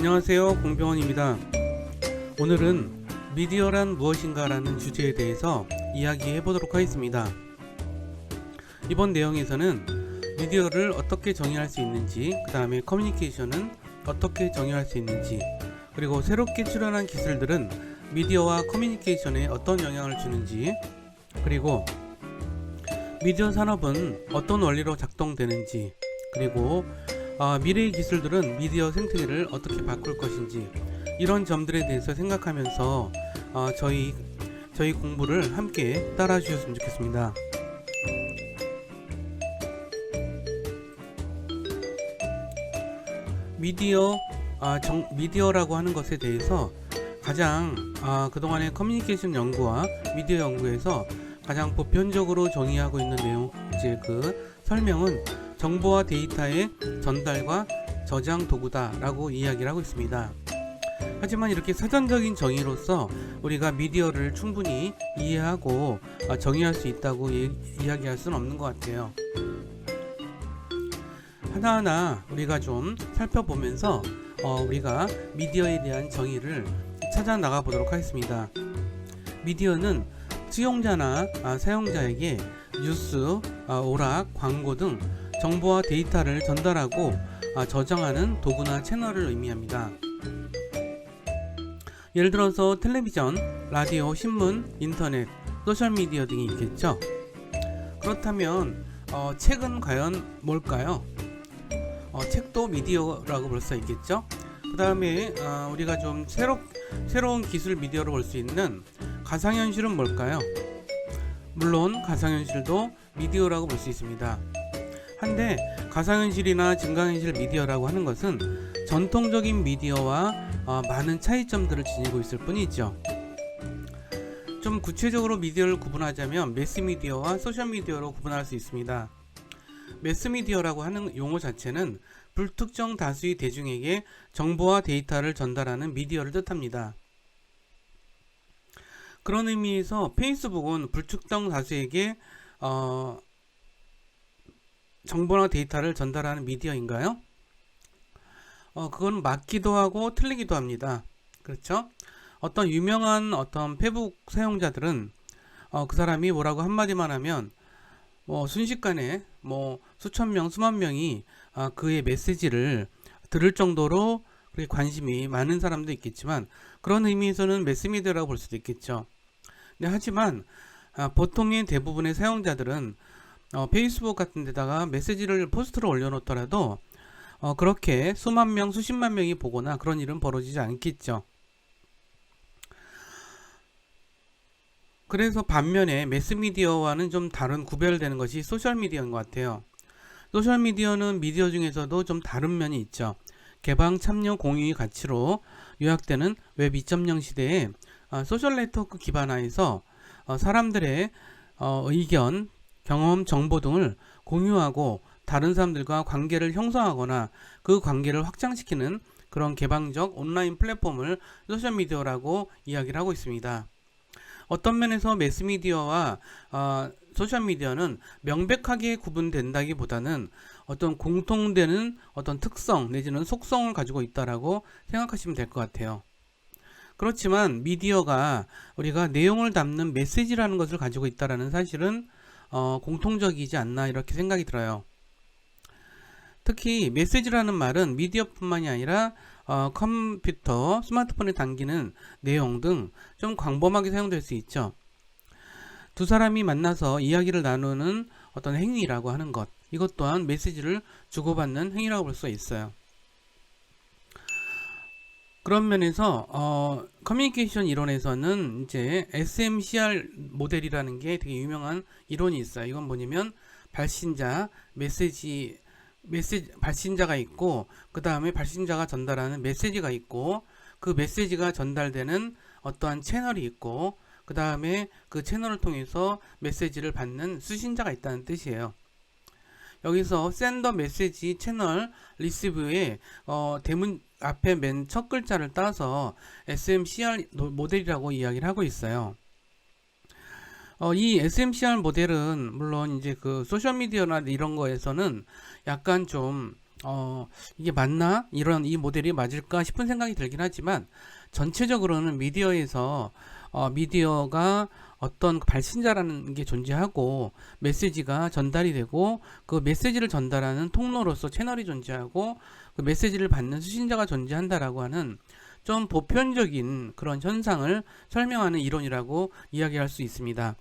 안녕하세요, 공병원입니다. 오늘은 미디어란 무엇인가 라는 주제에 대해서 이야기해 보도록 하겠습니다. 이번 내용에서는 미디어를 어떻게 정의할 수 있는지, 그 다음에 커뮤니케이션은 어떻게 정의할 수 있는지, 그리고 새롭게 출현한 기술들은 미디어와 커뮤니케이션에 어떤 영향을 주는지, 그리고 미디어 산업은 어떤 원리로 작동되는지, 그리고 미래의 기술들은 미디어 생태계를 어떻게 바꿀 것인지, 이런 점들에 대해서 생각하면서 저희 공부를 함께 따라 주셨으면 좋겠습니다. 미디어라고 하는 것에 대해서 가장 그동안의 커뮤니케이션 연구와 미디어 연구에서 가장 보편적으로 정의하고 있는 내용, 그 설명은 정보와 데이터의 전달과 저장 도구다 라고 이야기를 하고 있습니다. 하지만 이렇게 사전적인 정의로서 우리가 미디어를 충분히 이해하고 정의할 수 있다고 이야기할 수는 없는 것 같아요. 하나하나 우리가 좀 살펴보면서 우리가 미디어에 대한 정의를 찾아 나가 보도록 하겠습니다. 미디어는 수용자나 사용자에게 뉴스, 오락, 광고 등 정보와 데이터를 전달하고 저장하는 도구나 채널을 의미합니다. 예를 들어서 텔레비전, 라디오, 신문, 인터넷, 소셜미디어 등이 있겠죠. 그렇다면 책은 과연 뭘까요? 책도 미디어라고 볼 수 있겠죠. 그 다음에 우리가 좀 새로운 기술 미디어로 볼 수 있는 가상현실은 뭘까요? 물론 가상현실도 미디어라고 볼 수 있습니다. 한데 가상현실이나 증강현실 미디어라고 하는 것은 전통적인 미디어와 많은 차이점들을 지니고 있을 뿐이죠. 좀 구체적으로 미디어를 구분하자면 매스미디어와 소셜미디어로 구분할 수 있습니다. 매스미디어라고 하는 용어 자체는 불특정 다수의 대중에게 정보와 데이터를 전달하는 미디어를 뜻합니다. 그런 의미에서 페이스북은 불특정 다수에게 정보나 데이터를 전달하는 미디어인가요? 그건 맞기도 하고 틀리기도 합니다. 그렇죠? 어떤 유명한 페북 사용자들은 그 사람이 뭐라고 한마디만 하면 순식간에 수천 명, 수만 명이 그의 메시지를 들을 정도로 관심이 많은 사람도 있겠지만, 그런 의미에서는 매스미디어라고 볼 수도 있겠죠. 네, 하지만 보통의 대부분의 사용자들은 페이스북 같은 데다가 메시지를 포스트로 올려놓더라도 그렇게 수만 명, 수십만 명이 보거나 그런 일은 벌어지지 않겠죠. 그래서 반면에 매스미디어와는 좀 다른 구별되는 것이 소셜미디어인 것 같아요. 소셜미디어는 미디어 중에서도 좀 다른 면이 있죠. 개방, 참여, 공유의 가치로 요약되는 웹 2.0 시대에 소셜 네트워크 기반화에서 사람들의 의견, 경험, 정보 등을 공유하고 다른 사람들과 관계를 형성하거나 그 관계를 확장시키는 그런 개방적 온라인 플랫폼을 소셜미디어라고 이야기를 하고 있습니다. 어떤 면에서 매스미디어와 소셜미디어는 명백하게 구분된다기보다는 어떤 공통되는 어떤 특성 내지는 속성을 가지고 있다라고 생각하시면 될 것 같아요. 그렇지만 미디어가 우리가 내용을 담는 메시지라는 것을 가지고 있다라는 사실은 공통적이지 않나 이렇게 생각이 들어요. 특히 메시지라는 말은 미디어뿐만이 아니라 컴퓨터, 스마트폰에 담기는 내용 등 좀 광범하게 사용될 수 있죠. 두 사람이 만나서 이야기를 나누는 어떤 행위라고 하는 것, 이것 또한 메시지를 주고받는 행위라고 볼 수 있어요. 그런 면에서 커뮤니케이션 이론에서는 이제 SMCR 모델이라는 게 되게 유명한 이론이 있어요. 이건 뭐냐면 발신자가 있고, 그 다음에 발신자가 전달하는 메시지가 있고, 그 메시지가 전달되는 어떠한 채널이 있고, 그 다음에 그 채널을 통해서 메시지를 받는 수신자가 있다는 뜻이에요. 여기서 샌더 메시지 채널 리시브의 대문 앞에 맨 첫 글자를 따서 SMCR 모델이라고 이야기를 하고 있어요. 이 SMCR 모델은 물론 이제 그 소셜미디어나 이런 거에서는 약간 좀 이게 맞나? 이 모델이 맞을까 싶은 생각이 들긴 하지만 전체적으로는 미디어에서 미디어가 어떤 발신자라는 게 존재하고 메시지가 전달이 되고 그 메시지를 전달하는 통로로서 채널이 존재하고 그 메시지를 받는 수신자가 존재한다라고 하는 좀 보편적인 그런 현상을 설명하는 이론이라고 이야기할 수 있습니다.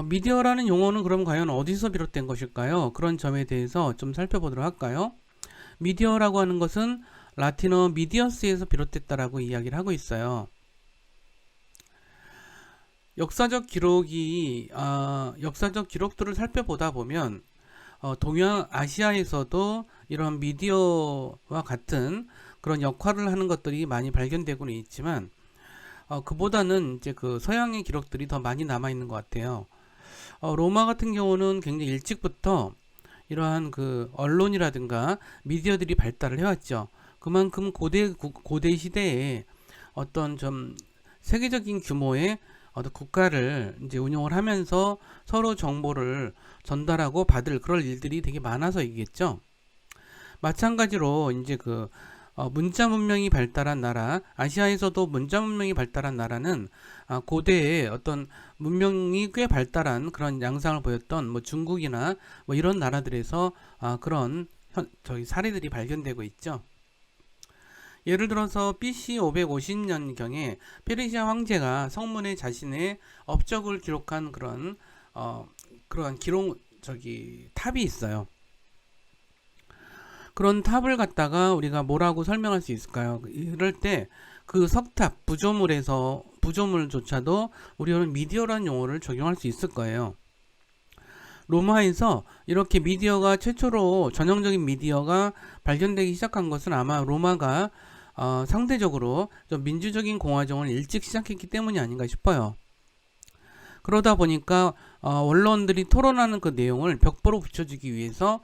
미디어라는 용어는 그럼 과연 어디서 비롯된 것일까요? 그런 점에 대해서 좀 살펴보도록 할까요? 미디어라고 하는 것은 라틴어 미디어스에서 비롯됐다라고 이야기를 하고 있어요. 역사적 기록들을 살펴보다 보면 동아시아에서도 이런 미디어와 같은 그런 역할을 하는 것들이 많이 발견되고는 있지만 그보다는 이제 그 서양의 기록들이 더 많이 남아 있는 것 같아요. 로마 같은 경우는 굉장히 일찍부터 이러한 그 언론이라든가 미디어들이 발달을 해왔죠. 그만큼 고대 시대에 어떤 좀 세계적인 규모의 어떤 국가를 이제 운영을 하면서 서로 정보를 전달하고 받을 그럴 일들이 되게 많아서이겠죠. 마찬가지로 이제 그 문자 문명이 발달한 나라, 아시아에서도 문자 문명이 발달한 나라는 고대에 어떤 문명이 꽤 발달한 그런 양상을 보였던 뭐 중국이나 뭐 이런 나라들에서 그런 저희 사례들이 발견되고 있죠. 예를 들어서 BC 550년경에 페르시아 황제가 성문에 자신의 업적을 기록한 그러한 탑이 있어요. 그런 탑을 갖다가 우리가 뭐라고 설명할 수 있을까요? 이럴 때 그 석탑 부조물조차도 우리는 미디어라는 용어를 적용할 수 있을 거예요. 로마에서 이렇게 미디어가 최초로 전형적인 미디어가 발견되기 시작한 것은 아마 로마가 상대적으로 좀 민주적인 공화정을 일찍 시작했기 때문이 아닌가 싶어요. 그러다 보니까 언론들이 토론하는 그 내용을 벽보로 붙여주기 위해서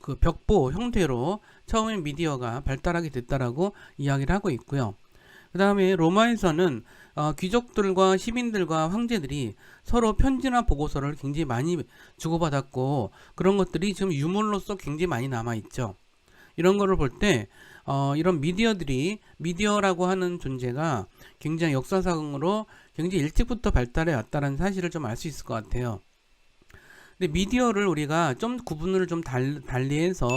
그 벽보 형태로 처음에 미디어가 발달하게 됐다라고 이야기를 하고 있고요. 그 다음에 로마에서는 귀족들과 시민들과 황제들이 서로 편지나 보고서를 굉장히 많이 주고받았고 그런 것들이 지금 유물로서 굉장히 많이 남아있죠. 이런 거를 볼 때 이런 미디어라고 하는 존재가 굉장히 역사상으로 굉장히 일찍부터 발달해 왔다는 사실을 좀 알 수 있을 것 같아요. 근데 미디어를 우리가 좀 구분을 좀 달리해서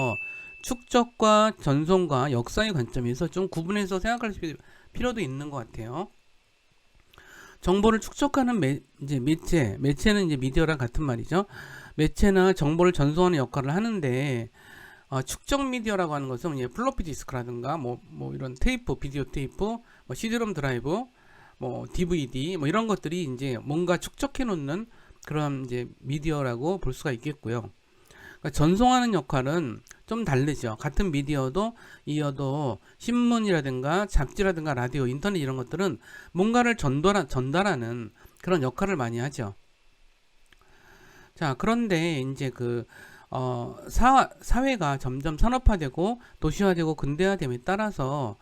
축적과 전송과 역사의 관점에서 좀 구분해서 생각할 필요도 있는 것 같아요. 정보를 축적하는 매체는 이제 미디어랑 같은 말이죠. 매체나 정보를 전송하는 역할을 하는데 축적 미디어라고 하는 것은 이제 플로피 디스크라든가 뭐 이런 비디오 테이프, 뭐 CD롬 드라이브, 뭐 DVD 뭐 이런 것들이 이제 뭔가 축적해 놓는 그런 이제 미디어라고 볼 수가 있겠고요. 그러니까 전송하는 역할은 좀 다르죠. 같은 미디어도 이어도 신문이라든가 잡지라든가 라디오, 인터넷 이런 것들은 뭔가를 전달하는 그런 역할을 많이 하죠. 자, 그런데 이제 사회가 점점 산업화되고 도시화되고 근대화됨에 따라서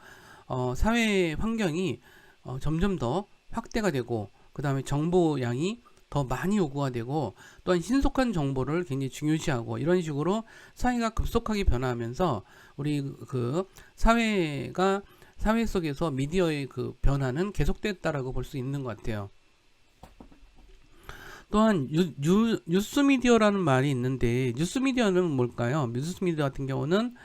사회 환경이 점점 더 확대가 되고 그 다음에 정보 양이 더 많이 요구가 되고 또한 신속한 정보를 굉장히 중요시하고 이런 식으로 사회가 급속하게 변화하면서 우리 사회 속에서 미디어의 그 변화는 계속됐다라고 볼 수 있는 것 같아요. 또한 뉴스 미디어라는 말이 있는데 뉴스 미디어는 뭘까요? 뉴스 미디어 같은 경우는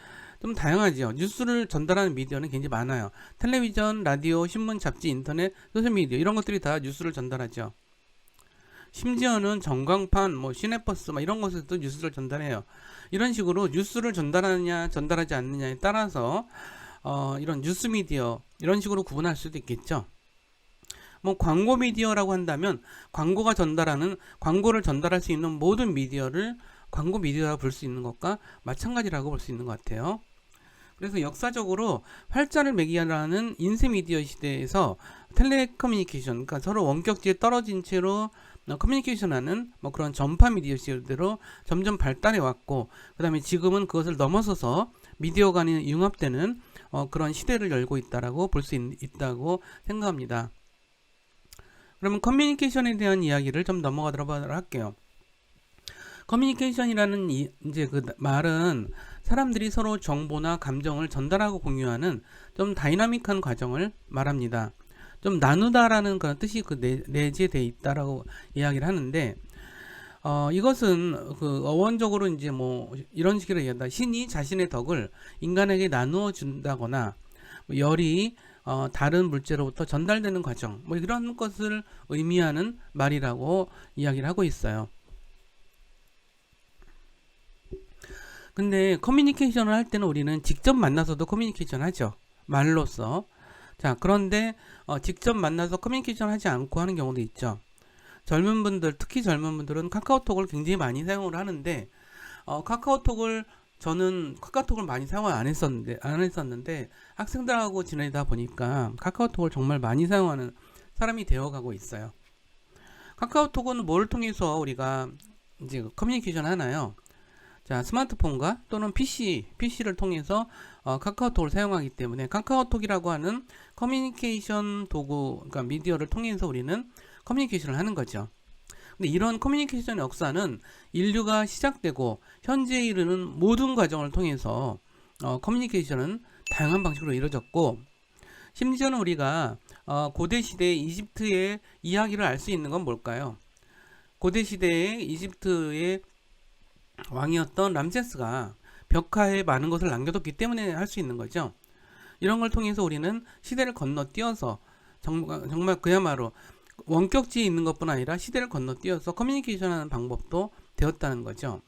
좀 다양하죠. 뉴스를 전달하는 미디어는 굉장히 많아요. 텔레비전, 라디오, 신문, 잡지, 인터넷, 소셜미디어 이런 것들이 다 뉴스를 전달하죠. 심지어는 전광판, 뭐 시내버스 이런 곳에도 뉴스를 전달해요. 이런 식으로 뉴스를 전달하느냐 전달하지 않느냐에 따라서 이런 뉴스 미디어 이런 식으로 구분할 수도 있겠죠. 뭐 광고 미디어라고 한다면 광고를 전달할 수 있는 모든 미디어를 광고 미디어라고 볼 수 있는 것과 마찬가지라고 볼 수 있는 것 같아요. 그래서 역사적으로 활자를 매개하는 인쇄 미디어 시대에서 텔레커뮤니케이션, 그러니까 서로 원격지에 떨어진 채로 커뮤니케이션하는 뭐 그런 전파 미디어 시대로 점점 발달해 왔고, 그 다음에 지금은 그것을 넘어서서 미디어 간이 융합되는 그런 시대를 열고 있다라고 볼 수 있다고 생각합니다. 그러면 커뮤니케이션에 대한 이야기를 좀 넘어가도록 할게요. 커뮤니케이션이라는 이제 그 말은 사람들이 서로 정보나 감정을 전달하고 공유하는 좀 다이나믹한 과정을 말합니다. 좀 나누다라는 그런 뜻이 그 내재돼 있다라고 이야기를 하는데, 이것은 그 어원적으로 이제 뭐 이런 식으로 얘기한다. 신이 자신의 덕을 인간에게 나누어 준다거나, 뭐 열이 다른 물체로부터 전달되는 과정, 뭐 이런 것을 의미하는 말이라고 이야기를 하고 있어요. 근데 커뮤니케이션을 할 때는 우리는 직접 만나서도 커뮤니케이션 하죠. 말로써. 자, 그런데 직접 만나서 커뮤니케이션 하지 않고 하는 경우도 있죠. 젊은 분들, 특히 젊은 분들은 카카오톡을 굉장히 많이 사용을 하는데, 저는 카카오톡을 많이 사용을 안 했었는데, 학생들하고 지내다 보니까 카카오톡을 정말 많이 사용하는 사람이 되어가고 있어요. 카카오톡은 뭘 통해서 우리가 이제 커뮤니케이션 하나요? 자, 스마트폰과 또는 PC를 통해서 카카오톡을 사용하기 때문에 카카오톡이라고 하는 커뮤니케이션 도구, 그러니까 미디어를 통해서 우리는 커뮤니케이션을 하는 거죠. 근데 이런 커뮤니케이션 역사는 인류가 시작되고 현재에 이르는 모든 과정을 통해서 커뮤니케이션은 다양한 방식으로 이루어졌고, 심지어는 우리가 고대 시대 이집트의 이야기를 알 수 있는 건 뭘까요? 고대 시대의 이집트의 왕이었던 람세스가 벽화에 많은 것을 남겨뒀기 때문에 할 수 있는 거죠. 이런 걸 통해서 우리는 시대를 건너뛰어서 정말 그야말로 원격지에 있는 것뿐 아니라 시대를 건너뛰어서 커뮤니케이션하는 방법도 되었다는 거죠.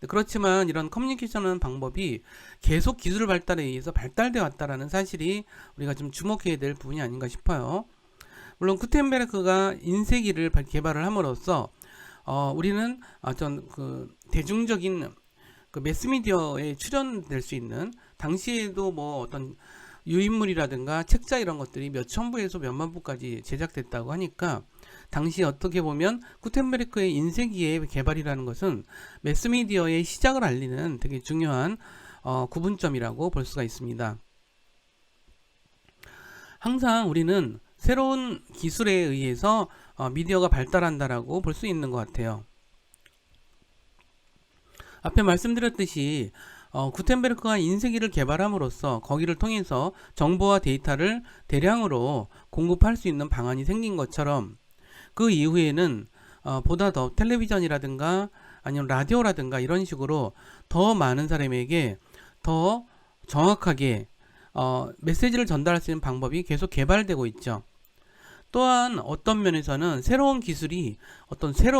그렇지만 이런 커뮤니케이션하는 방법이 계속 기술 발달에 의해서 발달되어 왔다는 사실이 우리가 좀 주목해야 될 부분이 아닌가 싶어요. 물론 구텐베르크가 인쇄기를 개발을 함으로써 우리는 대중적인 그 매스미디어에 출연될 수 있는, 당시에도 뭐 어떤 유인물이라든가 책자 이런 것들이 몇천 부에서 몇만 부까지 제작됐다고 하니까, 당시 어떻게 보면 구텐베르크의 인쇄기의 개발이라는 것은 매스미디어의 시작을 알리는 되게 중요한 구분점이라고 볼 수가 있습니다. 항상 우리는 새로운 기술에 의해서 미디어가 발달한다라고 볼 수 있는 것 같아요. 앞에 말씀드렸듯이 구텐베르크가 인쇄기를 개발함으로써 거기를 통해서 정보와 데이터를 대량으로 공급할 수 있는 방안이 생긴 것처럼, 그 이후에는 보다 더 텔레비전이라든가 아니면 라디오라든가 이런 식으로 더 많은 사람에게 더 정확하게 메시지를 전달할 수 있는 방법이 계속 개발되고 있죠. 또한 어떤 면에서는 새로운 기술이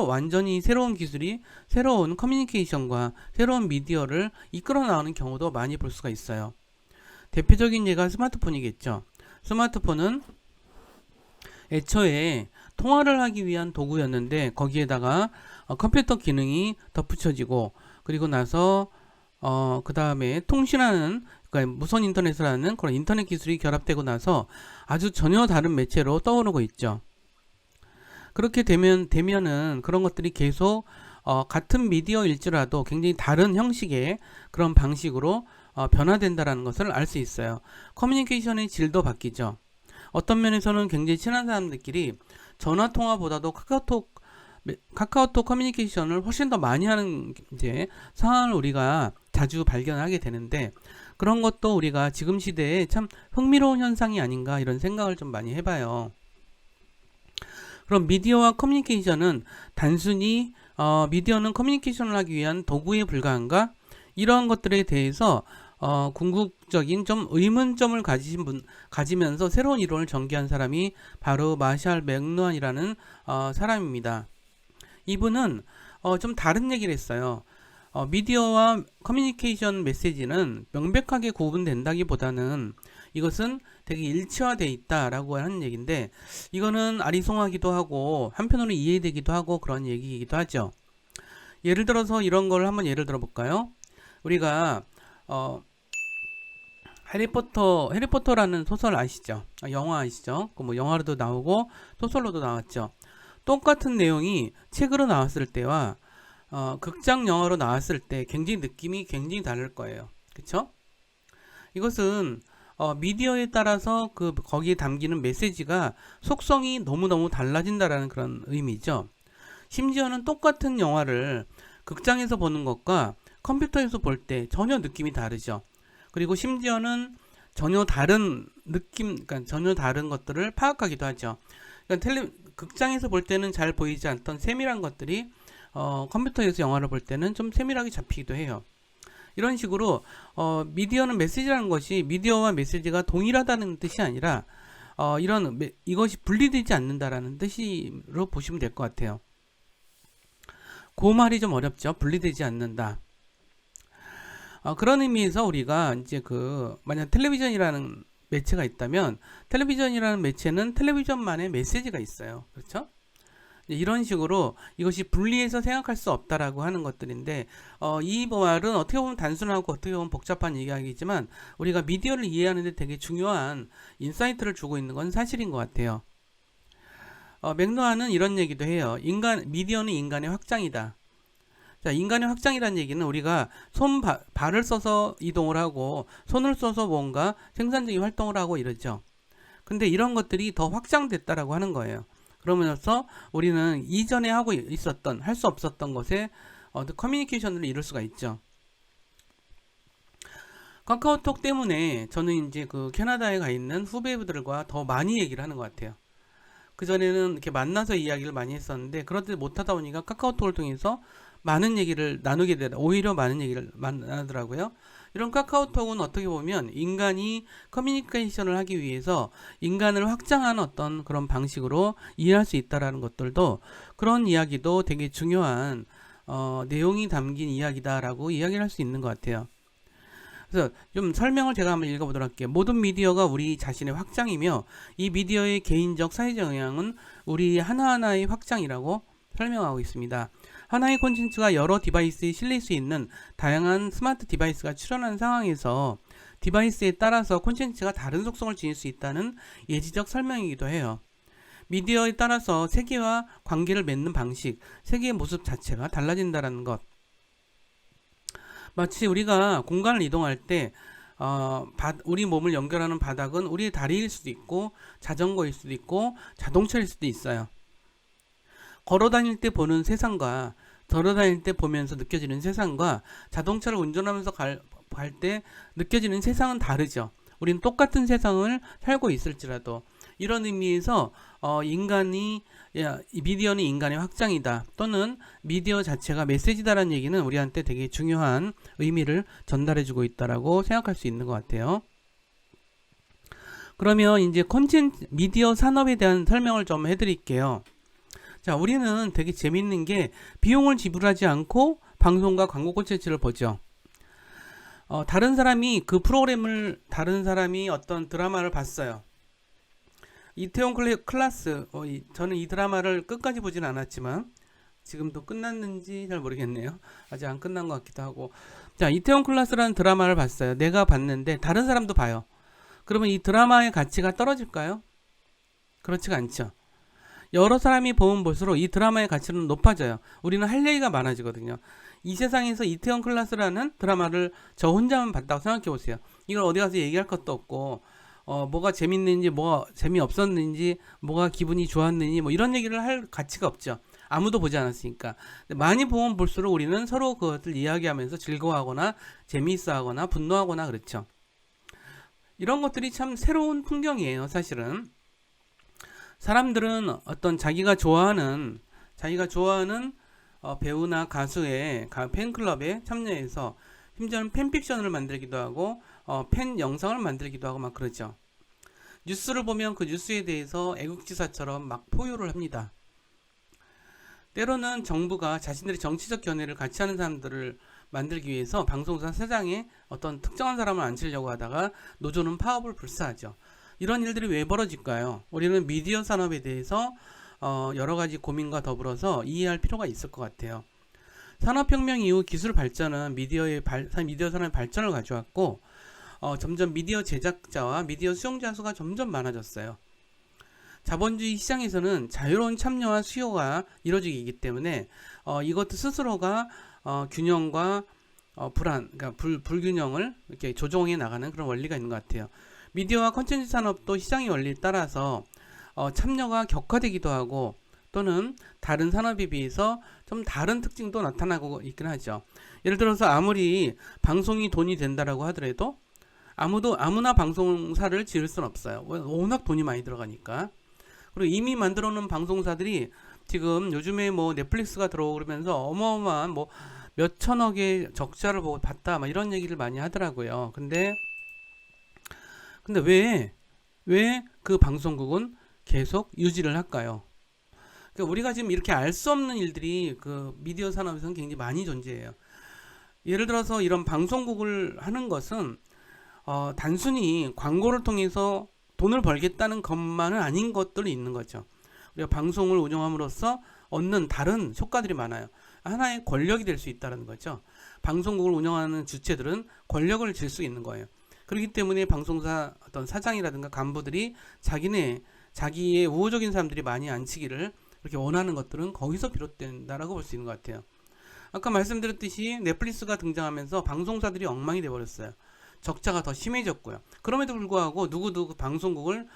완전히 새로운 기술이 새로운 커뮤니케이션과 새로운 미디어를 이끌어 나오는 경우도 많이 볼 수가 있어요. 대표적인 예가 스마트폰이겠죠. 스마트폰은 애초에 통화를 하기 위한 도구였는데, 거기에다가 컴퓨터 기능이 덧붙여지고, 그리고 나서 그 다음에 통신하는, 그러니까 무선 인터넷을 하는 그런 인터넷 기술이 결합되고 나서 아주 전혀 다른 매체로 떠오르고 있죠. 그렇게 되면은 그런 것들이 계속 같은 미디어일지라도 굉장히 다른 형식의 그런 방식으로 변화된다라는 것을 알 수 있어요. 커뮤니케이션의 질도 바뀌죠. 어떤 면에서는 굉장히 친한 사람들끼리 전화 통화보다도 카카오톡 커뮤니케이션을 훨씬 더 많이 하는 이제 상황을 우리가 자주 발견하게 되는데, 그런 것도 우리가 지금 시대에 참 흥미로운 현상이 아닌가 이런 생각을 좀 많이 해봐요. 그럼 미디어와 커뮤니케이션은 단순히 미디어는 커뮤니케이션을 하기 위한 도구에 불과한가? 이런 것들에 대해서 궁극적인 좀 의문점을 가지면서 새로운 이론을 전개한 사람이 바로 마샬 맥루한이라는 사람입니다. 이분은 좀 다른 얘기를 했어요. 미디어와 커뮤니케이션 메시지는 명백하게 구분된다기보다는 이것은 되게 일치화되어 있다라고 하는 얘기인데, 이거는 아리송하기도 하고 한편으로 이해되기도 하고 그런 얘기이기도 하죠. 예를 들어서 이런 걸 한번 예를 들어 볼까요? 우리가 해리포터라는 소설 아시죠? 영화 아시죠? 뭐 영화로도 나오고 소설로도 나왔죠. 똑같은 내용이 책으로 나왔을 때와 극장 영화로 나왔을 때 느낌이 굉장히 다를 거예요. 그쵸? 이것은 미디어에 따라서 거기에 담기는 메시지가 속성이 너무너무 달라진다라는 그런 의미죠. 심지어는 똑같은 영화를 극장에서 보는 것과 컴퓨터에서 볼 때 전혀 느낌이 다르죠. 그리고 심지어는 전혀 다른 느낌, 그러니까 전혀 다른 것들을 파악하기도 하죠. 그러니까 극장에서 볼 때는 잘 보이지 않던 세밀한 것들이 컴퓨터에서 영화를 볼 때는 좀 세밀하게 잡히기도 해요. 이런 식으로 미디어는 메시지라는 것이 미디어와 메시지가 동일하다는 뜻이 아니라 이것이 분리되지 않는다라는 뜻으로 보시면 될 것 같아요. 그 말이 좀 어렵죠. 분리되지 않는다. 그런 의미에서 우리가 이제 만약 텔레비전이라는 매체가 있다면 텔레비전이라는 매체는 텔레비전만의 메시지가 있어요. 그렇죠? 이런 식으로 이것이 분리해서 생각할 수 없다라고 하는 것들인데 이 말은 어떻게 보면 단순하고 어떻게 보면 복잡한 이야기지만 우리가 미디어를 이해하는 데 되게 중요한 인사이트를 주고 있는 건 사실인 것 같아요. 맥루하는 이런 얘기도 해요. 미디어는 인간의 확장이다. 자, 인간의 확장이라는 얘기는 우리가 발을 써서 이동을 하고 손을 써서 뭔가 생산적인 활동을 하고 이러죠. 근데 이런 것들이 더 확장됐다라고 하는 거예요. 그러면서 우리는 이전에 하고 있었던 할 수 없었던 것에 커뮤니케이션을 이룰 수가 있죠. 카카오톡 때문에 저는 이제 캐나다에 가 있는 후배들과 더 많이 얘기를 하는 것 같아요. 그전에는 이렇게 만나서 이야기를 많이 했었는데 그렇지 못하다 보니까 카카오톡을 통해서 많은 얘기를 나누게 되다 오히려 많은 얘기를 나누더라고요. 이런 카카오톡은 어떻게 보면 인간이 커뮤니케이션을 하기 위해서 인간을 확장하는 어떤 그런 방식으로 이해할 수 있다라는 것들도 그런 이야기도 되게 중요한 내용이 담긴 이야기다라고 이야기를 할 수 있는 것 같아요. 그래서 좀 설명을 제가 한번 읽어보도록 할게요. 모든 미디어가 우리 자신의 확장이며 이 미디어의 개인적 사회적 영향은 우리 하나하나의 확장이라고 설명하고 있습니다. 하나의 콘텐츠가 여러 디바이스에 실릴 수 있는 다양한 스마트 디바이스가 출현한 상황에서 디바이스에 따라서 콘텐츠가 다른 속성을 지닐 수 있다는 예지적 설명이기도 해요. 미디어에 따라서 세계와 관계를 맺는 방식, 세계의 모습 자체가 달라진다는 것. 마치 우리가 공간을 이동할 때 우리 몸을 연결하는 바닥은 우리의 다리일 수도 있고 자전거일 수도 있고 자동차일 수도 있어요. 걸어다닐 때 보는 세상과 걸어다닐 때 보면서 느껴지는 세상과 자동차를 운전하면서 갈 때 느껴지는 세상은 다르죠. 우리는 똑같은 세상을 살고 있을지라도 이런 의미에서 미디어는 인간의 확장이다 또는 미디어 자체가 메시지다라는 얘기는 우리한테 되게 중요한 의미를 전달해주고 있다라고 생각할 수 있는 것 같아요. 그러면 이제 미디어 산업에 대한 설명을 좀 해드릴게요. 자, 우리는 되게 재밌는 게 비용을 지불하지 않고 방송과 광고 콘텐츠를 보죠. 다른 사람이 다른 사람이 어떤 드라마를 봤어요. 이태원 클라스, 저는 이 드라마를 끝까지 보진 않았지만 지금도 끝났는지 잘 모르겠네요. 아직 안 끝난 것 같기도 하고. 자, 이태원 클라스라는 드라마를 봤어요. 내가 봤는데 다른 사람도 봐요. 그러면 이 드라마의 가치가 떨어질까요? 그렇지가 않죠. 여러 사람이 보면 볼수록 이 드라마의 가치는 높아져요. 우리는 할 얘기가 많아지거든요. 이 세상에서 이태원 클라스라는 드라마를 저 혼자만 봤다고 생각해 보세요. 이걸 어디 가서 얘기할 것도 없고 뭐가 재밌는지 뭐가 재미없었는지 뭐가 기분이 좋았는지 뭐 이런 얘기를 할 가치가 없죠. 아무도 보지 않았으니까. 많이 보면 볼수록 우리는 서로 그것을 이야기하면서 즐거워하거나 재미있어하거나 분노하거나 그렇죠. 이런 것들이 참 새로운 풍경이에요. 사실은 사람들은 어떤 자기가 좋아하는 배우나 가수의 팬클럽에 참여해서 심지어는 팬픽션을 만들기도 하고 팬 영상을 만들기도 하고 막 그러죠. 뉴스를 보면 그 뉴스에 대해서 애국지사처럼 막 포효를 합니다. 때로는 정부가 자신들의 정치적 견해를 같이 하는 사람들을 만들기 위해서 방송사 사장에 어떤 특정한 사람을 앉히려고 하다가 노조는 파업을 불사하죠. 이런 일들이 왜 벌어질까요? 우리는 미디어 산업에 대해서 여러 가지 고민과 더불어서 이해할 필요가 있을 것 같아요. 산업혁명 이후 기술 발전은 미디어 산업의 발전을 가져왔고 점점 미디어 제작자와 미디어 수용자 수가 점점 많아졌어요. 자본주의 시장에서는 자유로운 참여와 수요가 이루어지기 때문에 이것도 스스로가 균형과 그러니까 불균형을 이렇게 조정해 나가는 그런 원리가 있는 것 같아요. 미디어와 콘텐츠 산업도 시장의 원리에 따라서 참여가 격화되기도 하고 또는 다른 산업에 비해서 좀 다른 특징도 나타나고 있긴 하죠. 예를 들어서 아무리 방송이 돈이 된다라고 하더라도 아무나 방송사를 지을 수는 없어요. 워낙 돈이 많이 들어가니까. 그리고 이미 만들어 놓은 방송사들이 지금 요즘에 뭐 넷플릭스가 들어오고 그러면서 어마어마한 뭐 몇천억의 적자를 봤다 막 이런 얘기를 많이 하더라고요. 근데 왜 그 방송국은 계속 유지를 할까요? 그러니까 우리가 지금 이렇게 알 수 없는 일들이 그 미디어 산업에서는 굉장히 많이 존재해요. 예를 들어서 이런 방송국을 하는 것은 단순히 광고를 통해서 돈을 벌겠다는 것만은 아닌 것들이 있는 거죠. 우리가 방송을 운영함으로써 얻는 다른 효과들이 많아요. 하나의 권력이 될 수 있다는 거죠. 방송국을 운영하는 주체들은 권력을 질 수 있는 거예요. 그렇기 때문에 방송사 어떤 사장이라든가 간부들이 자기의 우호적인 사람들이 많이 앉히기를 그렇게 원하는 것들은 거기서 비롯된다라고 볼 수 있는 것 같아요. 아까 말씀드렸듯이 넷플릭스가 등장하면서 방송사들이 엉망이 돼버렸어요. 적자가 더 심해졌고요. 그럼에도 불구하고 누구도 그 방송국을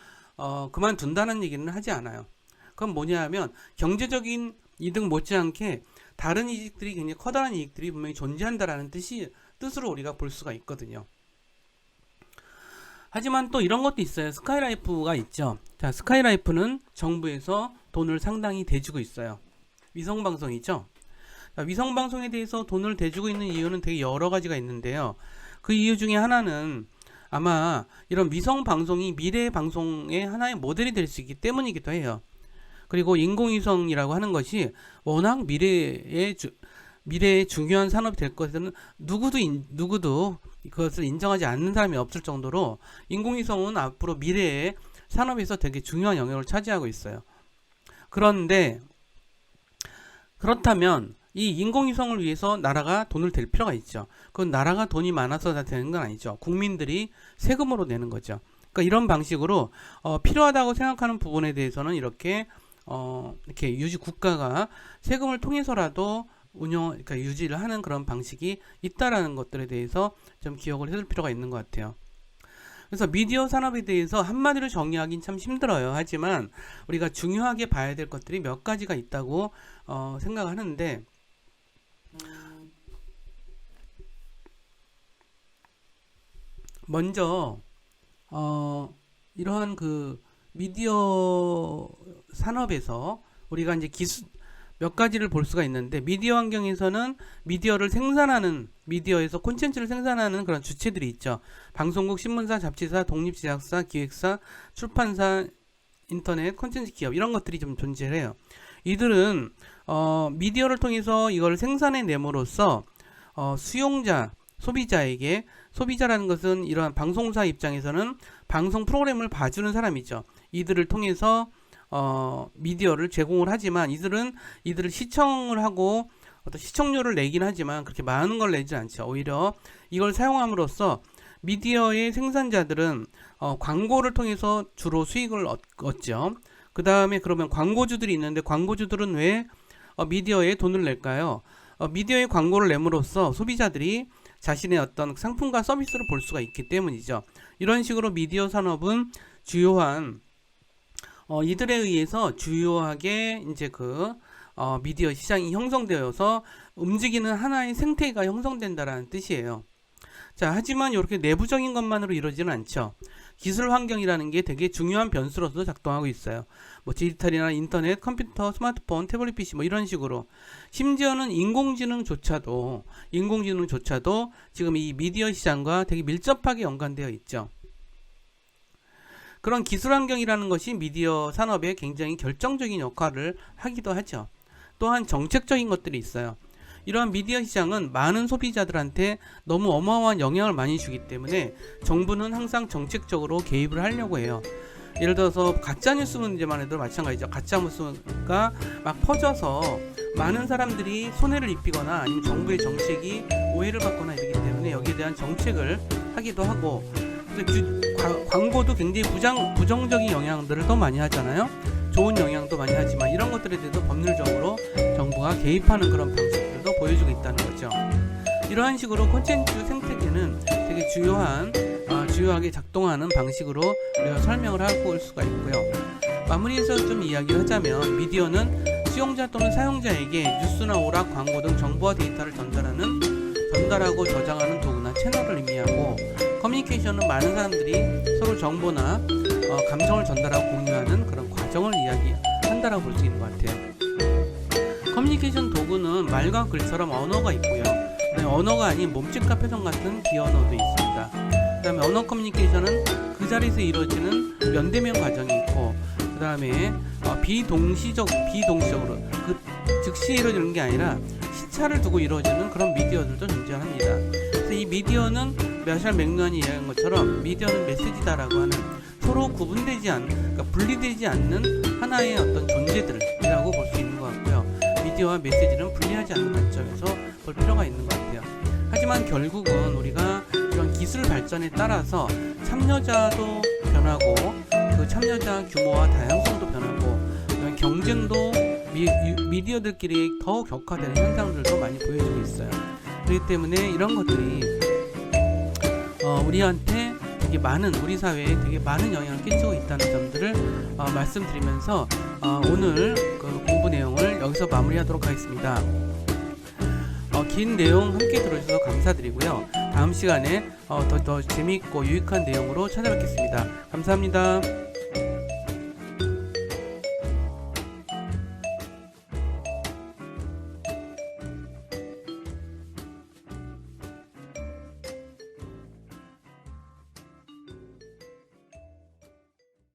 그만둔다는 얘기는 하지 않아요. 그건 뭐냐 하면 경제적인 이득 못지않게 다른 이익들이 굉장히 커다란 이익들이 분명히 존재한다라는 뜻으로 우리가 볼 수가 있거든요. 하지만 또 이런 것도 있어요. 스카이라이프가 있죠. 자, 스카이라이프는 정부에서 돈을 상당히 대주고 있어요. 위성방송이죠. 자, 위성방송에 대해서 돈을 대주고 있는 이유는 되게 여러 가지가 있는데요. 그 이유 중에 하나는 아마 이런 위성방송이 미래 방송의 하나의 모델이 될 수 있기 때문이기도 해요. 그리고 인공위성이라고 하는 것이 워낙 미래의 중요한 산업이 될 것에는 누구도 그것을 인정하지 않는 사람이 없을 정도로 인공위성은 앞으로 미래의 산업에서 되게 중요한 영역을 차지하고 있어요. 그런데 그렇다면 이 인공위성을 위해서 나라가 돈을 댈 필요가 있죠. 그건 나라가 돈이 많아서 다 되는 건 아니죠. 국민들이 세금으로 내는 거죠. 그러니까 이런 방식으로 필요하다고 생각하는 부분에 대해서는 이렇게 국가가 세금을 통해서라도 그러니까 유지를 하는 그런 방식이 있다라는 것들에 대해서 좀 기억을 해둘 필요가 있는 것 같아요. 그래서 미디어 산업에 대해서 한마디로 정의하기는 참 힘들어요. 하지만 우리가 중요하게 봐야 될 것들이 몇 가지가 있다고 생각하는데, 먼저 이러한 그 미디어 산업에서 우리가 이제 몇 가지를 볼 수가 있는데, 미디어 환경에서는 미디어에서 콘텐츠를 생산하는 그런 주체들이 있죠. 방송국, 신문사, 잡지사, 독립제작사, 기획사, 출판사, 인터넷, 콘텐츠 기업, 이런 것들이 좀 존재해요. 이들은 미디어를 통해서 이걸 생산해 내므로써 소비자라는 것은 이러한 방송사 입장에서는 방송 프로그램을 봐주는 사람이죠. 이들을 통해서 미디어를 제공을 하지만 이들을 시청을 하고 어떤 시청료를 내긴 하지만 그렇게 많은 걸 내지 않죠. 오히려 이걸 사용함으로써 미디어의 생산자들은 광고를 통해서 주로 수익을 얻죠. 그 다음에 그러면 광고주들이 있는데, 광고주들은 왜 미디어에 돈을 낼까요? 미디어에 광고를 내므로써 소비자들이 자신의 어떤 상품과 서비스를 볼 수가 있기 때문이죠. 이런 식으로 미디어 산업은 주요한 이들에 의해서 주요하게 이제 미디어 시장이 형성되어서 움직이는 하나의 생태계가 형성된다라는 뜻이에요. 자, 하지만 이렇게 내부적인 것만으로 이루어지는 않죠. 기술 환경이라는 게 되게 중요한 변수로서 작동하고 있어요. 뭐 디지털이나 인터넷, 컴퓨터, 스마트폰, 태블릿 PC 뭐 이런 식으로. 심지어는 인공지능조차도 지금 이 미디어 시장과 되게 밀접하게 연관되어 있죠. 그런 기술 환경이라는 것이 미디어 산업에 굉장히 결정적인 역할을 하기도 하죠. 또한 정책적인 것들이 있어요. 이러한 미디어 시장은 많은 소비자들한테 너무 어마어마한 영향을 많이 주기 때문에 정부는 항상 정책적으로 개입을 하려고 해요. 예를 들어서 가짜뉴스 문제만 해도 마찬가지죠. 가짜뉴스가 막 퍼져서 많은 사람들이 손해를 입히거나 아니면 정부의 정책이 오해를 받거나 이러기 때문에 여기에 대한 정책을 하기도 하고, 광고도 굉장히 부정적인 영향들을 더 많이 하잖아요. 좋은 영향도 많이 하지만 이런 것들에 대해서 법률적으로 정부가 개입하는 그런 방식들도 보여주고 있다는 거죠. 이러한 식으로 콘텐츠 생태계는 되게 주요하게 작동하는 방식으로 우리가 설명을 하고 올 수가 있고요. 마무리해서 좀 이야기를 하자면 미디어는 수용자 또는 사용자에게 뉴스나 오락, 광고 등 정보와 데이터를 전달하고 저장하는 도구나 채널을 의미하고, 커뮤니케이션은 많은 사람들이 서로 정보나 감정을 전달하고 공유하는 그런 과정을 이야기한다라고 볼 수 있는 것 같아요. 커뮤니케이션 도구는 말과 글처럼 언어가 있고요. 언어가 아닌 몸짓과 표정 같은 비언어도 있습니다. 그 다음에 언어 커뮤니케이션은 그 자리에서 이루어지는 면대면 과정이 있고, 그 다음에 비동시적으로 즉시 이루어지는 게 아니라 시차를 두고 이루어지는 그런 미디어들도 존재합니다. 그래서 이 미디어는 마샬 맥루한이 이야기한 것처럼 미디어는 메시지다라고 하는 서로 그러니까 분리되지 않는 하나의 어떤 존재들이라고 볼 수 있는 것 같고요. 미디어와 메시지는 분리하지 않는 관점에서 볼 필요가 있는 것 같아요. 하지만 결국은 우리가 이런 기술 발전에 따라서 참여자도 변하고, 그 참여자 규모와 다양성도 변하고, 경쟁도 미디어들끼리 더 격화되는 현상들도 많이 보여지고 있어요. 그렇기 때문에 이런 것들이 우리한테 우리 사회에 되게 많은 영향을 끼치고 있다는 점들을 말씀드리면서 오늘 그 공부 내용을 여기서 마무리하도록 하겠습니다. 긴 내용 함께 들어주셔서 감사드리고요. 다음 시간에 더 재미있고 유익한 내용으로 찾아뵙겠습니다. 감사합니다.